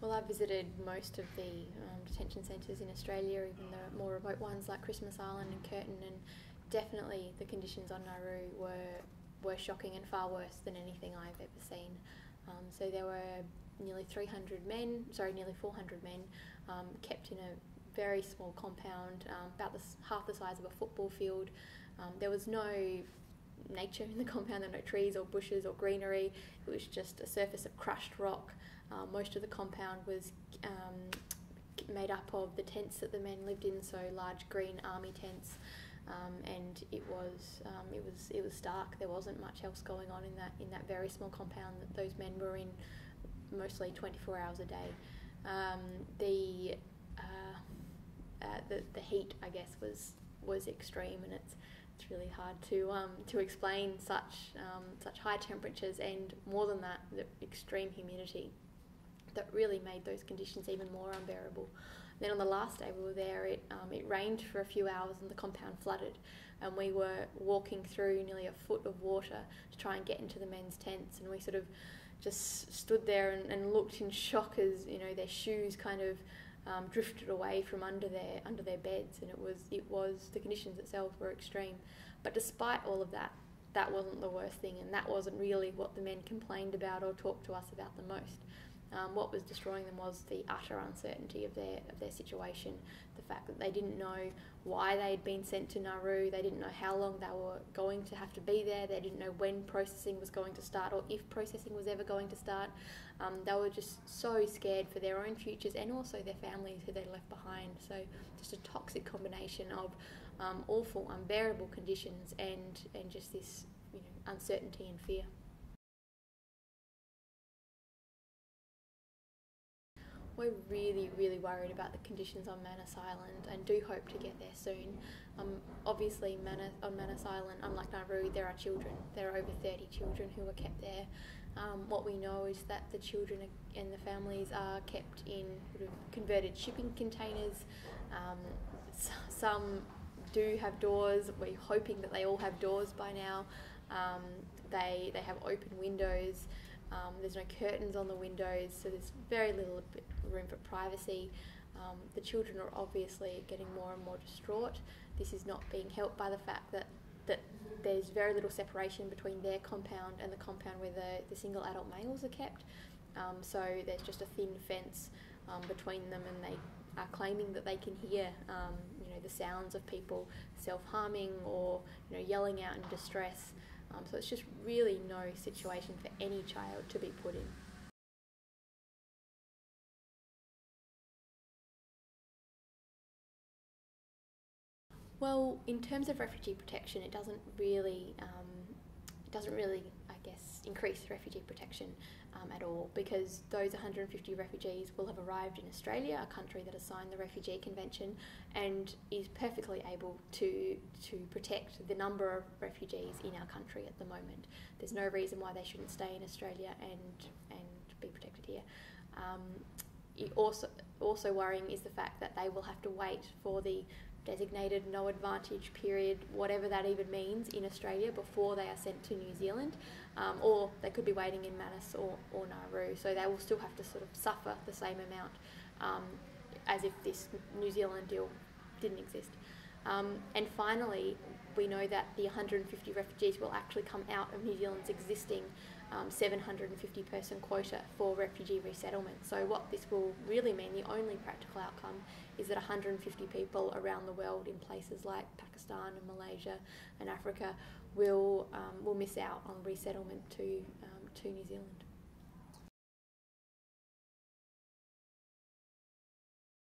Well, I visited most of the detention centres in Australia, even the more remote ones like Christmas Island and Curtin, and definitely the conditions on Nauru were shocking and far worse than anything I've ever seen. So there were nearly 400 men kept in a very small compound, about half the size of a football field. There was no nature in the compound, there were no trees or bushes or greenery. It was just a surface of crushed rock. Most of the compound was made up of the tents that the men lived in, so large green army tents, and it was stark. There wasn't much else going on in that very small compound that those men were in, mostly 24 hours a day. The heat, I guess, was extreme, and it's really hard to explain such high temperatures, and more than that, the extreme humidity that really made those conditions even more unbearable. Then on the last day we were there, it rained for a few hours and the compound flooded, and we were walking through nearly a foot of water to try and get into the men's tents, and we sort of just stood there and looked in shock as, you know, their shoes kind of drifted away from under their beds, and it was the conditions itself were extreme. But despite all of that, that wasn't the worst thing, and that wasn't really what the men complained about or talked to us about the most. What was destroying them was the utter uncertainty of their situation, the fact that they didn't know why they'd been sent to Nauru, they didn't know how long they were going to have to be there, they didn't know when processing was going to start or if processing was ever going to start. They were just so scared for their own futures and also their families who they'd left behind. So just a toxic combination of awful, unbearable conditions and just this, you know, uncertainty and fear. We're really, really worried about the conditions on Manus Island and do hope to get there soon. Obviously, on Manus Island, unlike Nauru, there are children. There are over 30 children who are kept there. What we know is that the children and the families are kept in sort of converted shipping containers. Some do have doors. We're hoping that they all have doors by now. They have open windows. There's no curtains on the windows, so there's very little room for privacy. The children are obviously getting more and more distraught. This is not being helped by the fact that there's very little separation between their compound and the compound where the single adult males are kept. So there's just a thin fence between them, and they are claiming that they can hear the sounds of people self-harming or yelling out in distress. So it's just really no situation for any child to be put in. Well, in terms of refugee protection, it doesn't really, I guess, increase refugee protection at all, because those 150 refugees will have arrived in Australia, a country that has signed the Refugee Convention and is perfectly able to protect the number of refugees in our country at the moment. There's no reason why they shouldn't stay in Australia and be protected here. Also worrying is the fact that they will have to wait for the designated no advantage period, whatever that even means, in Australia before they are sent to New Zealand, or they could be waiting in Manus or Nauru, so they will still have to sort of suffer the same amount as if this New Zealand deal didn't exist. And finally, we know that the 150 refugees will actually come out of New Zealand's existing 750 person quota for refugee resettlement. So what this will really mean, the only practical outcome, is that 150 people around the world in places like Pakistan and Malaysia and Africa will miss out on resettlement to New Zealand.